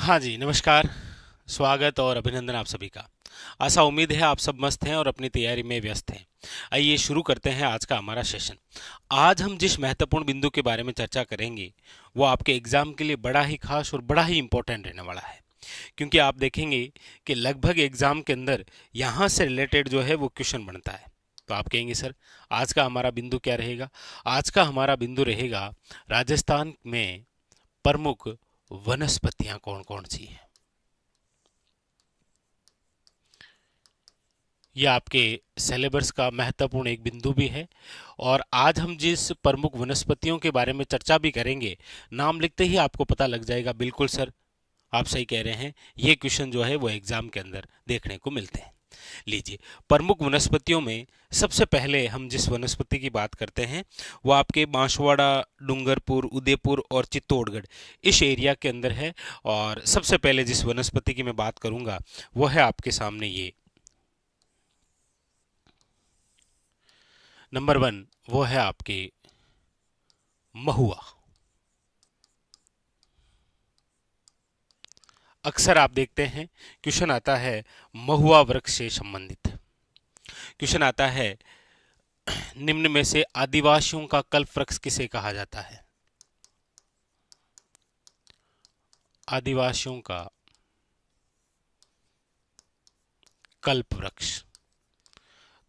हाँ जी, नमस्कार। स्वागत और अभिनंदन आप सभी का। आशा उम्मीद है आप सब मस्त हैं और अपनी तैयारी में व्यस्त हैं। आइए शुरू करते हैं आज का हमारा सेशन। आज हम जिस महत्वपूर्ण बिंदु के बारे में चर्चा करेंगे वो आपके एग्जाम के लिए बड़ा ही खास और बड़ा ही इम्पोर्टेंट रहने वाला है। क्योंकि आप देखेंगे कि लगभग एग्जाम के अंदर यहाँ से रिलेटेड जो है वो क्वेश्चन बनता है। तो आप कहेंगे सर आज का हमारा बिंदु क्या रहेगा? आज का हमारा बिंदु रहेगा राजस्थान में प्रमुख वनस्पतियां कौन कौन सी हैं। यह आपके सिलेबस का महत्वपूर्ण एक बिंदु भी है। और आज हम जिस प्रमुख वनस्पतियों के बारे में चर्चा भी करेंगे, नाम लिखते ही आपको पता लग जाएगा, बिल्कुल सर आप सही कह रहे हैं, ये क्वेश्चन जो है वो एग्जाम के अंदर देखने को मिलते हैं। लीजिए, प्रमुख वनस्पतियों में सबसे पहले हम जिस वनस्पति की बात करते हैं वो आपके बांसवाड़ा, डूंगरपुर, उदयपुर और चित्तौड़गढ़ इस एरिया के अंदर है। और सबसे पहले जिस वनस्पति की मैं बात करूंगा वो है आपके सामने ये नंबर 1, वो है आपके महुआ। अक्सर आप देखते हैं क्वेश्चन आता है महुआ वृक्ष से संबंधित। क्वेश्चन आता है निम्न में से आदिवासियों का कल्प वृक्ष किसे कहा जाता है? आदिवासियों का कल्प वृक्ष।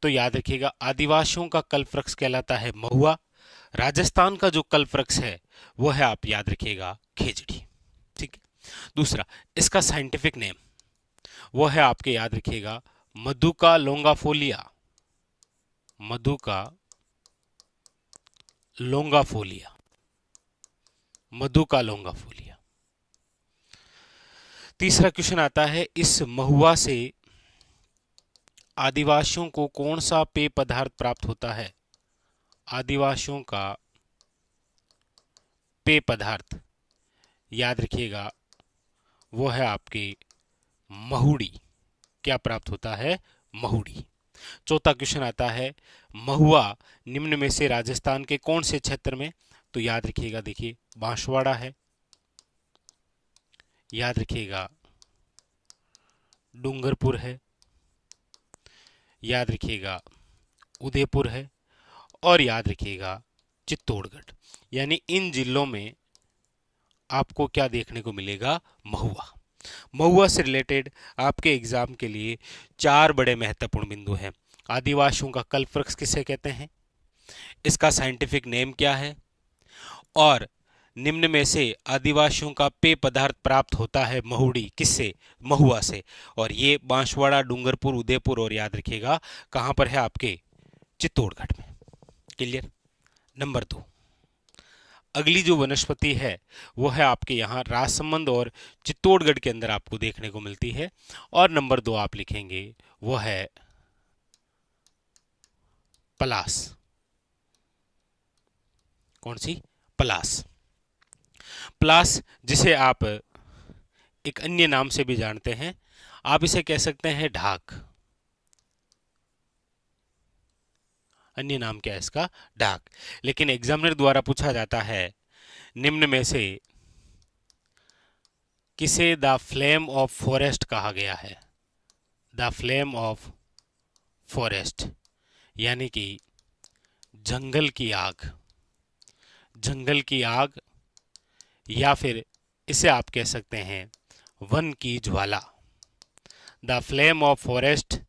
तो याद रखिएगा, आदिवासियों का कल्प वृक्ष कहलाता है महुआ। राजस्थान का जो कल्प वृक्ष है वो है, आप याद रखिएगा, खेजड़ी। ठीक है। दूसरा, इसका साइंटिफिक नेम वो है आपके, याद रखिएगा, मधुका लोंगाफोलिया। मधुका लोंगाफोलिया। मधुका लोंगाफोलिया। तीसरा क्वेश्चन आता है, इस महुआ से आदिवासियों को कौन सा पेय पदार्थ प्राप्त होता है? आदिवासियों का पेय पदार्थ, याद रखिएगा, वो है आपकी महुड़ी। क्या प्राप्त होता है? महुड़ी। चौथा क्वेश्चन आता है, महुआ निम्न में से राजस्थान के कौन से क्षेत्र में? तो याद रखिएगा, देखिए, बांसवाड़ा है, याद रखिएगा, डूंगरपुर है, याद रखिएगा, उदयपुर है, और याद रखिएगा चित्तौड़गढ़। यानी इन जिलों में आपको क्या देखने को मिलेगा? महुआ। महुआ से रिलेटेड आपके एग्जाम के लिए 4 बड़े महत्वपूर्ण बिंदु हैं। आदिवासियों का कल्प वृक्ष किसे कहते हैं, इसका साइंटिफिक नेम क्या है, और निम्न में से आदिवासियों का पेय पदार्थ प्राप्त होता है महुड़ी किससे? महुआ से। और ये बांसवाड़ा, डूंगरपुर, उदयपुर, और याद रखिएगा कहां पर है? आपके चित्तौड़गढ़ में। क्लियर? नंबर 2, अगली जो वनस्पति है वो है आपके यहाँ राजसमंद और चित्तौड़गढ़ के अंदर आपको देखने को मिलती है। और नंबर 2 आप लिखेंगे वो है पलास। कौन सी? पलास। पलास, जिसे आप एक अन्य नाम से भी जानते हैं, आप इसे कह सकते हैं ढाक। अन्य नाम क्या है इसका? ढाक। लेकिन एग्जामिनर द्वारा पूछा जाता है, निम्न में से किसे द फ्लेम ऑफ फॉरेस्ट कहा गया है? द फ्लेम ऑफ फॉरेस्ट, यानी कि जंगल की आग। जंगल की आग, या फिर इसे आप कह सकते हैं वन की ज्वाला। द फ्लेम ऑफ फॉरेस्ट,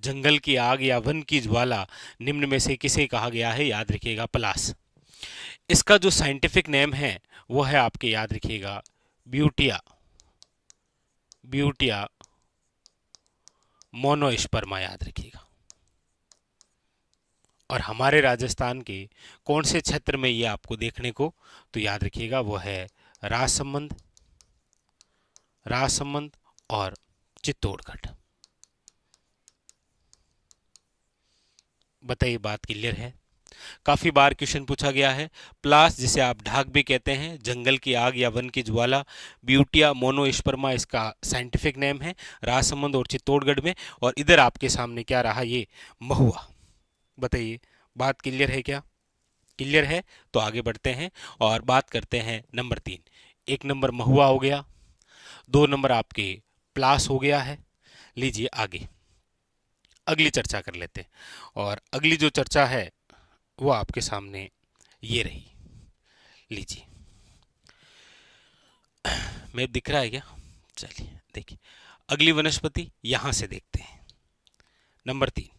जंगल की आग या वन की ज्वाला, निम्न में से किसे कहा गया है? याद रखिएगा, पलास। इसका जो साइंटिफिक नेम है वो है आपके, याद रखिएगा, ब्यूटिया। ब्यूटिया मोनोस्पर्मा, याद रखिएगा। और हमारे राजस्थान के कौन से क्षेत्र में ये आपको देखने को? तो याद रखिएगा वो है राजसमंद, राजसमंद और चित्तौड़गढ़। बताइए, बात क्लियर है? काफी बार क्वेश्चन पूछा गया है। प्लास, जिसे आप ढाक भी कहते हैं, जंगल की आग या वन की ज्वाला। ब्यूटिया मोनोस्पर्मा इसका साइंटिफिक नेम है, राजसमंद और चित्तौड़गढ़ में। और इधर आपके सामने क्या रहा? ये महुआ। बताइए, बात क्लियर है क्या? क्लियर है तो आगे बढ़ते हैं और बात करते हैं नंबर 3। एक नंबर महुआ हो गया। 2 नंबर आपके प्लास हो गया है। लीजिए आगे अगली चर्चा कर लेते हैं, और अगली जो चर्चा है वो आपके सामने ये रही। लीजिए, मैप दिख रहा है क्या? चलिए देखिए, अगली वनस्पति यहां से देखते हैं, नंबर 3।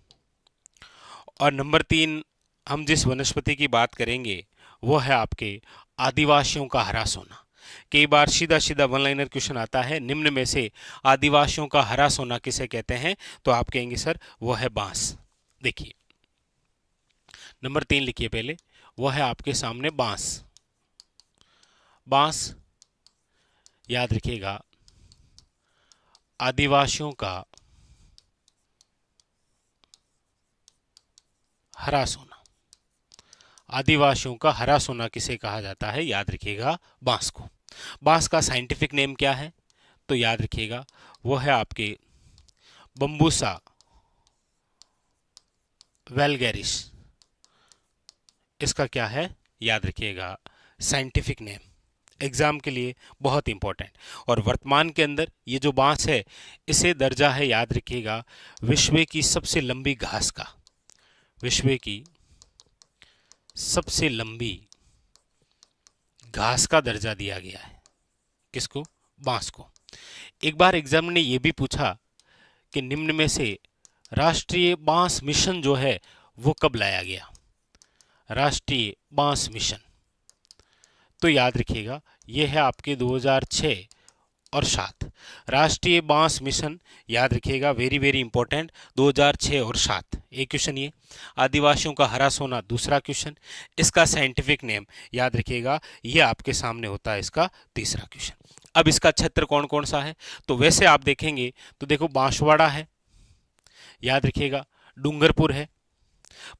और नंबर 3 हम जिस वनस्पति की बात करेंगे वो है आपके आदिवासियों का हरा सोना। कई बार सीधा सीधा वन लाइनर क्वेश्चन आता है, निम्न में से आदिवासियों का हरा सोना किसे कहते हैं? तो आप कहेंगे सर वो है बांस। देखिए नंबर 3 लिखिए पहले, वो है आपके सामने बांस। बांस याद रखिएगा आदिवासियों का हरा सोना। आदिवासियों का हरा सोना किसे कहा जाता है? याद रखिएगा बांस को। बांस का साइंटिफिक नेम क्या है? तो याद रखिएगा वो है आपके बम्बूसा वेलगेरिस। इसका क्या है? याद रखिएगा साइंटिफिक नेम, एग्जाम के लिए बहुत इंपॉर्टेंट। और वर्तमान के अंदर ये जो बांस है इसे दर्जा है, याद रखिएगा, विश्व की सबसे लंबी घास का। विश्व की सबसे लंबी घास का दर्जा दिया गया है। किसको? बांस को। एक बार एग्जाम ने यह भी पूछा कि निम्न में से राष्ट्रीय बांस मिशन जो है वो कब लाया गया? राष्ट्रीय बांस मिशन, तो याद रखिएगा यह है आपके 2006 और 7। राष्ट्रीय बांस मिशन याद रखिएगा, वेरी वेरी इंपॉर्टेंट, 2006 और 7। एक क्वेश्चन ये। आदिवासियों का हरा सोना दूसरा क्वेश्चन। इसका साइंटिफिक नेम याद रखिएगा, यह आपके सामने होता है इसका तीसरा क्वेश्चन। अब इसका क्षेत्र कौन कौन सा है? तो वैसे आप देखेंगे तो देखो बांसवाड़ा है, याद रखिएगा, डूंगरपुर है,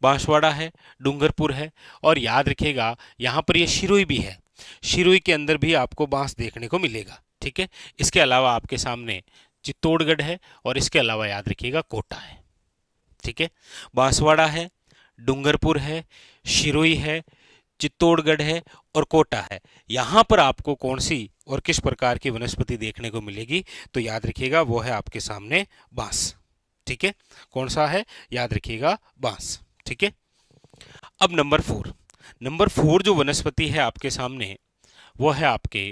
बांसवाड़ा है, डूंगरपुर है, और याद रखिएगा यहां पर ये शिरोई भी है। शिरोई के अंदर भी आपको बांस देखने को मिलेगा। ठीक है, इसके अलावा आपके सामने चित्तौड़गढ़ है, और इसके अलावा याद रखिएगा कोटा है। ठीक है, बांसवाड़ा है, डूंगरपुर है, शिरोई है, चित्तौड़गढ़ है और कोटा है। यहां पर आपको कौन सी और किस प्रकार की वनस्पति देखने को मिलेगी? तो याद रखिएगा वो है आपके सामने बांस। ठीक है, कौन सा है? याद रखिएगा बांस। ठीक है, अब नंबर 4। नंबर 4 जो वनस्पति है आपके सामने वो है आपके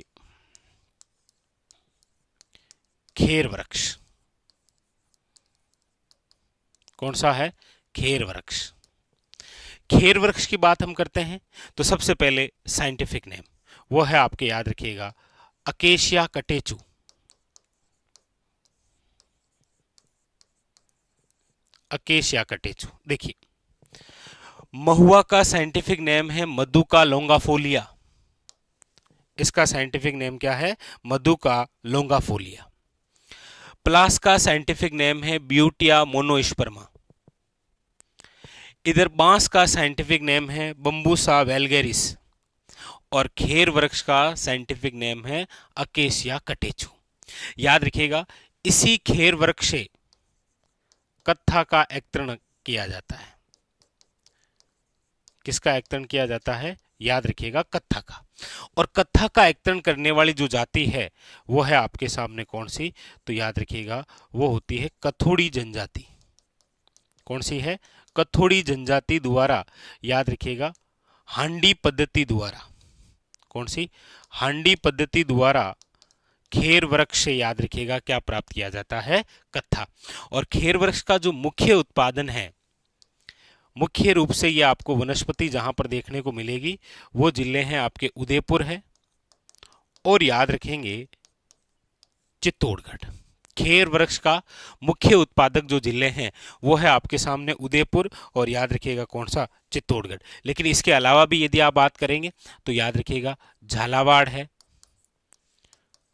खेर वृक्ष। कौन सा है? खेर वृक्ष। खेर वृक्ष की बात हम करते हैं तो सबसे पहले साइंटिफिक नेम वो है आपके, याद रखिएगा, अकेशिया कटेचु। Acacia catechu. देखिए महुआ का साइंटिफिक नेम है मधुका लोंगाफोलिया। इसका साइंटिफिक नेम क्या है? मधुका लोंगाफोलिया। प्लास का साइंटिफिक नेम है ब्यूटिया मोनोस्पर्मा। इधर बांस का साइंटिफिक नेम है बम्बूसा वेलगेरिस, और खेर वृक्ष का साइंटिफिक नेम है अकेशिया कटेचु। याद रखिएगा इसी खेर वृक्ष से कत्था का एक्तरण किया जाता है। किसका एक्तरण किया जाता है? याद रखिएगा कत्था का। और कत्था का एक्तरण करने वाली जो जाति है वो है आपके सामने कौन सी? तो याद रखिएगा वो होती है कथोड़ी जनजाति। कौन सी है? कथोड़ी जनजाति द्वारा, याद रखिएगा, हांडी पद्धति द्वारा। कौन सी? हांडी पद्धति द्वारा खेर वृक्ष से, याद रखिएगा, क्या प्राप्त किया जाता है? कत्था। और खेर वृक्ष का जो मुख्य उत्पादन है, मुख्य रूप से ये आपको वनस्पति जहां पर देखने को मिलेगी वो जिले हैं आपके उदयपुर है और याद रखेंगे चित्तौड़गढ़। खेर वृक्ष का मुख्य उत्पादक जो जिले हैं वो है आपके सामने उदयपुर और याद रखिएगा कौन सा? चित्तौड़गढ़। लेकिन इसके अलावा भी यदि आप बात करेंगे तो याद रखिएगा झालावाड़ है,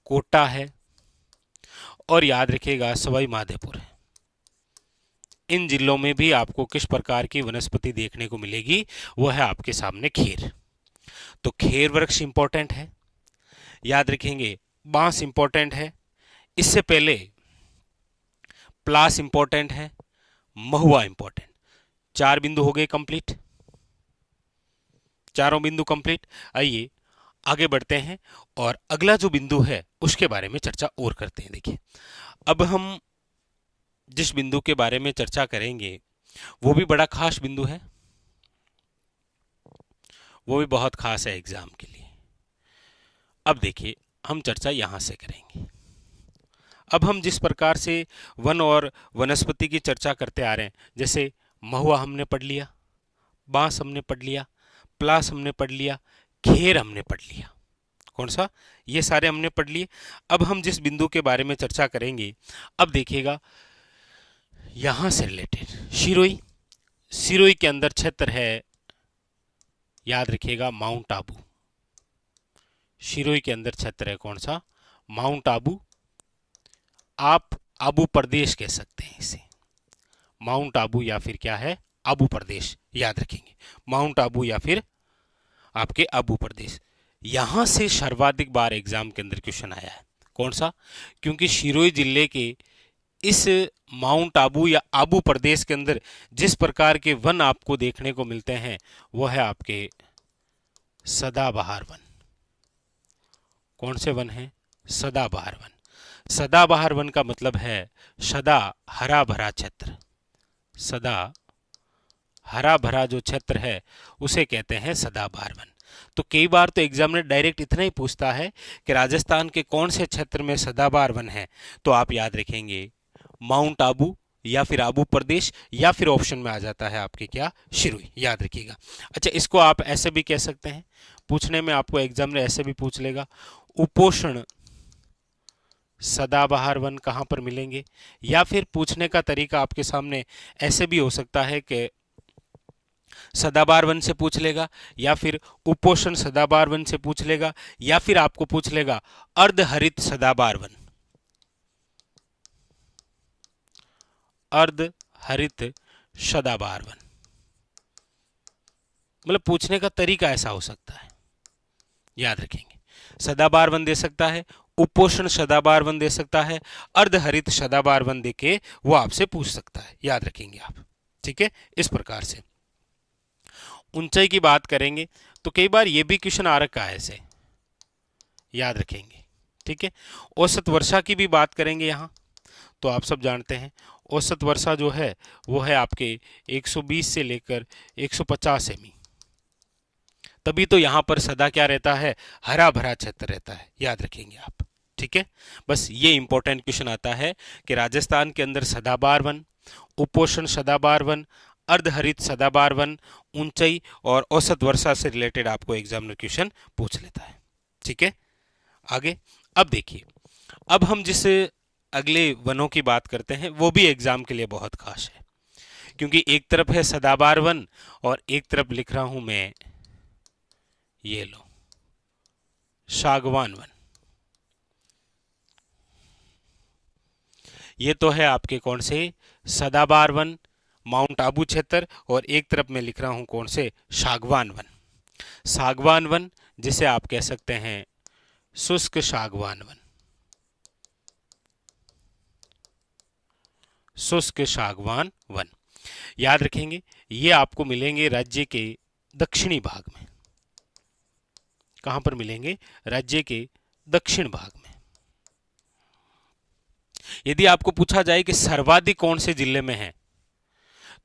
कोटा है और याद रखिएगा सवाई माधोपुर है। इन जिलों में भी आपको किस प्रकार की वनस्पति देखने को मिलेगी? वो है आपके सामने खेर। तो खेर वृक्ष इंपॉर्टेंट है, याद रखेंगे बांस इंपॉर्टेंट है, इससे पहले प्लास इंपॉर्टेंट है, महुआ इंपॉर्टेंट। 4 बिंदु हो गए कंप्लीट, चारों बिंदु कंप्लीट। आइए आगे बढ़ते हैं और अगला जो बिंदु है उसके बारे में चर्चा और करते हैं। देखिए, अब हम जिस बिंदु के बारे में चर्चा करेंगे वो भी बड़ा खास बिंदु है, वो भी बहुत खास है एग्जाम के लिए। अब देखिए, हम चर्चा यहां से करेंगे। अब हम जिस प्रकार से वन और वनस्पति की चर्चा करते आ रहे हैं, जैसे महुआ हमने पढ़ लिया, बांस हमने पढ़ लिया, प्लास हमने पढ़ लिया, खेर हमने पढ़ लिया, कौन सा, ये सारे हमने पढ़ लिए। अब हम जिस बिंदु के बारे में चर्चा करेंगे, अब देखिएगा यहां से रिलेटेड सिरोही, सिरोही के अंदर क्षेत्र है, याद रखिएगा माउंट आबू। सिरोही के अंदर क्षेत्र है कौन सा, माउंट आबू। आप आबू प्रदेश कह सकते हैं इसे, माउंट आबू या फिर क्या है, आबू प्रदेश, याद रखेंगे माउंट आबू या फिर आपके आबू प्रदेश। यहां से सर्वाधिक बार एग्जाम के अंदर क्वेश्चन आया है, कौन सा, क्योंकि सिरोही जिले के इस माउंट आबू या आबू प्रदेश के अंदर जिस प्रकार के वन आपको देखने को मिलते हैं वो है आपके सदाबहार वन। कौन से वन हैं, सदाबहार वन। सदाबहार वन का मतलब है सदा हरा भरा क्षेत्र, सदा हरा भरा जो क्षेत्र है उसे कहते हैं सदाबहार वन। तो कई बार तो एग्जामिनर डायरेक्ट इतना ही पूछता है कि राजस्थान के कौन से क्षेत्र में सदाबहार वन है, तो आप याद रखेंगे माउंट आबू या फिर आबू प्रदेश, या फिर ऑप्शन में आ जाता है आपके क्या, सिरोही, याद रखिएगा। अच्छा, इसको आप ऐसे भी कह सकते हैं, पूछने में आपको एग्जामिनर ऐसे भी पूछ लेगा, उपोषण सदाबहार वन कहां पर मिलेंगे, या फिर पूछने का तरीका आपके सामने ऐसे भी हो सकता है कि सदाबहार वन से पूछ लेगा, या फिर उपोषण सदाबहार वन से पूछ लेगा, या फिर आपको पूछ लेगा अर्धहरित सदाबहार वन, अर्धहरित सदाबहार वन। मतलब पूछने का तरीका ऐसा हो सकता है, याद रखेंगे। सदाबहार वन दे सकता है, उपोषण सदाबहार वन दे सकता है, अर्धहरित सदाबहार वन देके वो आपसे पूछ सकता है, याद रखेंगे आप, ठीक है। इस प्रकार से ऊंचाई की बात करेंगे तो कई बार ये भी क्वेश्चन आ रखा है ऐसे, याद रखेंगे, ठीक है। औसत वर्षा की भी बात करेंगे यहां, तो आप सब जानते हैं औसत वर्षा जो है वो है आपके 120 से लेकर 150 सेमी। तभी तो यहां पर सदा क्या रहता है, हरा भरा क्षेत्र रहता है, याद रखेंगे आप, ठीक है। बस ये इंपॉर्टेंट क्वेश्चन आता है कि राजस्थान के अंदर सदाबहार वन, उपोषण सदाबहार वन, अर्धहरित सदाबहार वन, ऊंचाई और औसत वर्षा से रिलेटेड आपको एग्जामिनर क्वेश्चन पूछ लेता है, ठीक है। आगे अब देखिए, अब हम जिस अगले वनों की बात करते हैं वो भी एग्जाम के लिए बहुत खास है, क्योंकि एक तरफ है सदाबहार वन और एक तरफ लिख रहा हूं मैं, ये लो, सागवान वन। ये तो है आपके कौन से, सदाबहार वन, माउंट आबू क्षेत्र, और एक तरफ मैं लिख रहा हूं कौन से, सागवान वन। सागवान वन जिसे आप कह सकते हैं शुष्क सागवान वन, शुष्क सागवान वन, याद रखेंगे। ये आपको मिलेंगे राज्य के दक्षिणी भाग में। कहां पर मिलेंगे, राज्य के दक्षिण भाग में। यदि आपको पूछा जाए कि सर्वाधिक कौन से जिले में है,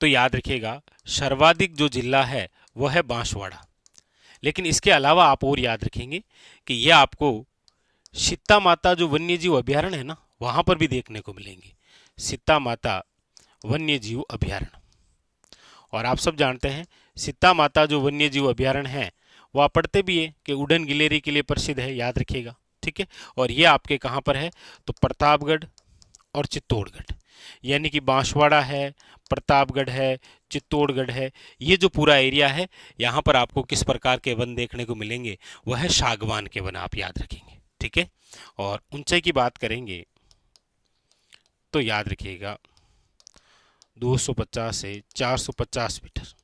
तो याद रखिएगा सर्वाधिक जो जिला है वो है बांसवाड़ा। लेकिन इसके अलावा आप और याद रखेंगे कि यह आपको सीता माता जो वन्य जीव अभ्यारण्य है ना, वहां पर भी देखने को मिलेंगे, सीता माता वन्य जीव अभ्यारण्य। और आप सब जानते हैं सीता माता जो वन्य जीव अभ्यारण्य है वह पढ़ते भी है कि उड़न गिलेरी के लिए प्रसिद्ध है, याद रखिएगा, ठीक है। और ये आपके कहां पर है, तो प्रतापगढ़ और चित्तौड़गढ़, यानी कि बांसवाड़ा है, प्रतापगढ़ है, चित्तौड़गढ़ है, ये जो पूरा एरिया है यहाँ पर आपको किस प्रकार के वन देखने को मिलेंगे, वह है सागवान के वन, आप याद रखेंगे, ठीक है। और ऊंचाई की बात करेंगे तो याद रखिएगा 250 से 450 मीटर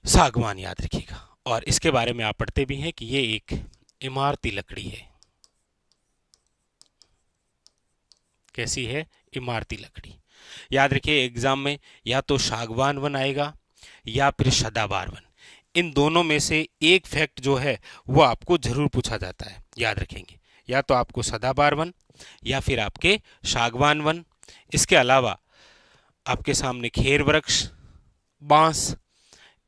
सागवान, याद रखिएगा। और इसके बारे में आप पढ़ते भी हैं कि ये एक इमारती लकड़ी है। कैसी है, इमारती लकड़ी। याद रखिए एग्जाम में या तो सागवान वन आएगा या फिर सदाबहार वन, इन दोनों में से एक फैक्ट जो है वो आपको जरूर पूछा जाता है, याद रखेंगे। या तो आपको सदाबहार वन या फिर आपके सागवान वन, इसके अलावा आपके सामने खेर वृक्ष, बांस,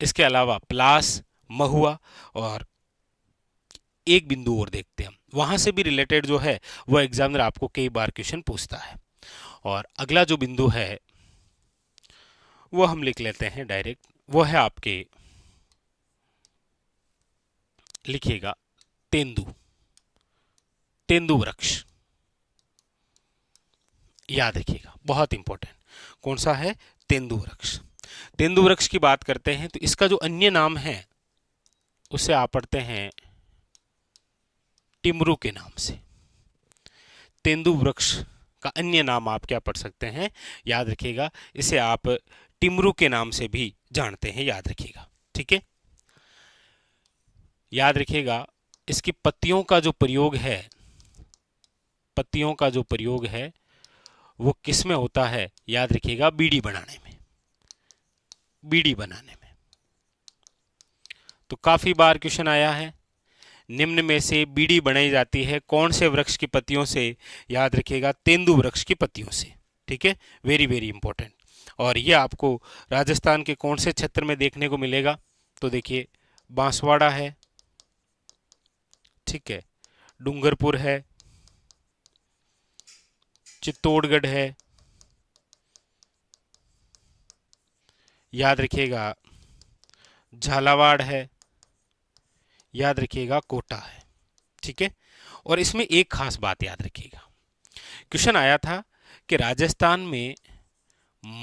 इसके अलावा प्लास, महुआ, और एक बिंदु और देखते हैं हम, वहां से भी रिलेटेड जो है वो एग्जामिनर आपको कई बार क्वेश्चन पूछता है। और अगला जो बिंदु है वो हम लिख लेते हैं डायरेक्ट, वो है आपके, लिखिएगा तेंदु, तेंदु वृक्ष, याद रखिएगा, बहुत इंपॉर्टेंट। कौन सा है? तेंदु वृक्ष। तेंदु वृक्ष की बात करते हैं तो इसका जो अन्य नाम है उसे आप पढ़ते हैं टिमरू के नाम से। तेंदु वृक्ष का अन्य नाम आप क्या पढ़ सकते हैं? याद रखिएगा, इसे आप टिमरू के नाम से भी जानते हैं, याद रखिएगा, ठीक है। याद रखिएगा, इसकी पत्तियों का जो प्रयोग है, पत्तियों का जो प्रयोग है वो किस में होता है? याद रखिएगा, बीड़ी बनाने में, बीड़ी बनाने में। तो काफी बार क्वेश्चन आया है, निम्न में से बीड़ी बनाई जाती है कौन से वृक्ष की पत्तियों से? याद रखिएगा, तेंदु वृक्ष की पत्तियों से, ठीक है, वेरी वेरी इंपॉर्टेंट। और ये आपको राजस्थान के कौन से क्षेत्र में देखने को मिलेगा? तो देखिए, बांसवाड़ा है, ठीक है, डूंगरपुर है, चित्तौड़गढ़ है, याद रखिएगा झालावाड़ है, याद रखिएगा कोटा है, ठीक है। और इसमें एक खास बात याद रखिएगा, क्वेश्चन आया था कि राजस्थान में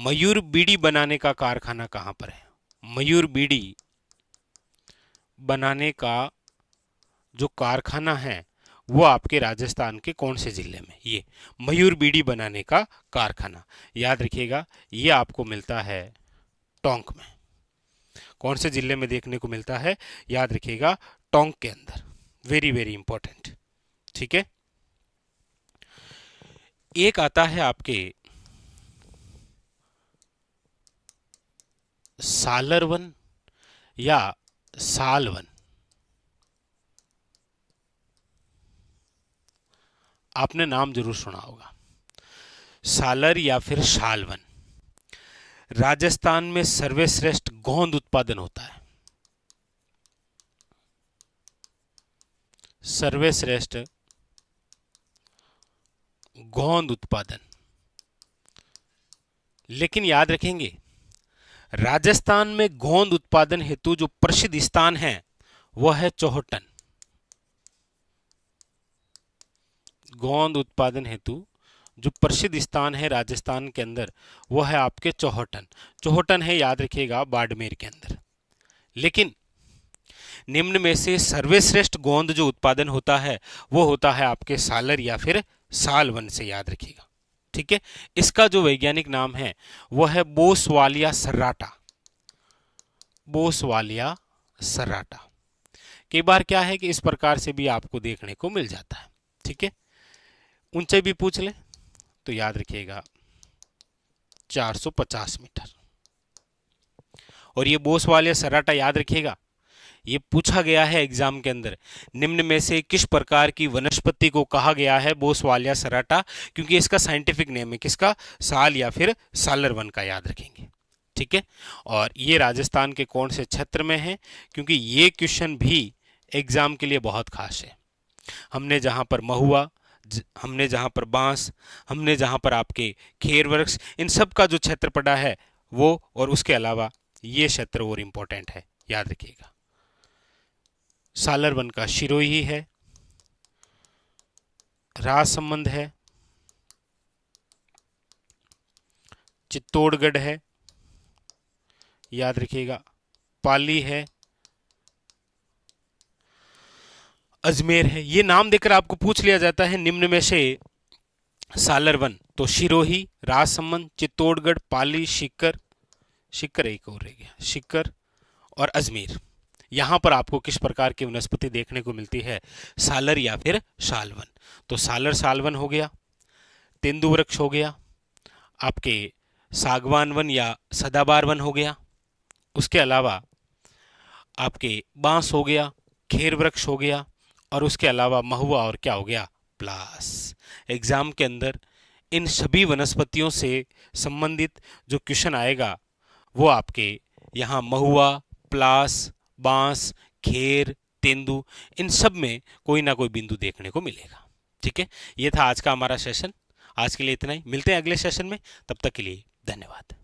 मयूर बीड़ी बनाने का कारखाना कहां पर है? मयूर बीड़ी बनाने का जो कारखाना है वो आपके राजस्थान के कौन से जिले में? ये मयूर बीड़ी बनाने का कारखाना, याद रखिएगा, ये आपको मिलता है टोंक में। कौन से जिले में देखने को मिलता है? याद रखिएगा, टोंक के अंदर, वेरी वेरी इंपॉर्टेंट, ठीक है। एक आता है आपके सालरवन या सालवन, आपने नाम जरूर सुना होगा, सालर या फिर शालवन। राजस्थान में सर्वश्रेष्ठ गोंद उत्पादन होता है, सर्वश्रेष्ठ गोंद उत्पादन। लेकिन याद रखेंगे, राजस्थान में गोंद उत्पादन हेतु जो प्रसिद्ध स्थान है वह है चौहटन। गोंद उत्पादन हेतु जो प्रसिद्ध स्थान है राजस्थान के अंदर वह है आपके चौहटन। चौहटन है, याद रखिएगा, बाड़मेर के अंदर। लेकिन निम्न में से सर्वश्रेष्ठ गोंद जो उत्पादन होता है वो होता है आपके सालर या फिर सालवन से, याद रखिएगा, ठीक है। इसका जो वैज्ञानिक नाम है वो है बोसवालिया सर्राटा, बोसवालिया सर्राटा। कई बार क्या है कि इस प्रकार से भी आपको देखने को मिल जाता है, ठीक है। ऊंचाई भी पूछ ले तो याद रखिएगा 450 मीटर। और ये बोसवालिया सर्राटा, याद रखिएगा, ये पूछा गया है एग्जाम के अंदर, निम्न में से किस प्रकार की वनस्पति को कहा गया है बोसवालिया सर्राटा? क्योंकि इसका साइंटिफिक नेम है किसका? साल या फिर सालरवन का, याद रखेंगे, ठीक है। और ये राजस्थान के कौन से क्षेत्र में है? क्योंकि ये क्वेश्चन भी एग्जाम के लिए बहुत खास है। हमने जहां पर महुआ, हमने जहां पर बांस, हमने जहां पर आपके खेर वृक्ष, इन सब का जो क्षेत्र पड़ा है वो, और उसके अलावा ये क्षेत्र और इंपॉर्टेंट है, याद रखिएगा। सालरवन का शिरोही है, राजसमंद है, चित्तौड़गढ़ है, याद रखिएगा, पाली है, अजमेर है। ये नाम देकर आपको पूछ लिया जाता है निम्न में से सालरवन, तो शिरोही, राजसमंद, चित्तौड़गढ़, पाली, शिकर, शिकर एक और रह गया, शिकर और अजमेर, यहां पर आपको किस प्रकार की वनस्पति देखने को मिलती है? सालर या फिर शालवन। तो सालर सालवन हो गया, तेंदु वृक्ष हो गया, आपके सागवान वन या सदाबहार वन हो गया। उसके अलावा आपके बांस हो गया, खेर वृक्ष हो गया, और उसके अलावा महुआ और क्या हो गया, प्लास। एग्जाम के अंदर इन सभी वनस्पतियों से संबंधित जो क्वेश्चन आएगा वो आपके यहाँ महुआ, प्लास, बांस, खेर, तेंदु, इन सब में कोई ना कोई बिंदु देखने को मिलेगा। ठीक है, ये था आज का हमारा सेशन। आज के लिए इतना ही, मिलते हैं अगले सेशन में, तब तक के लिए धन्यवाद।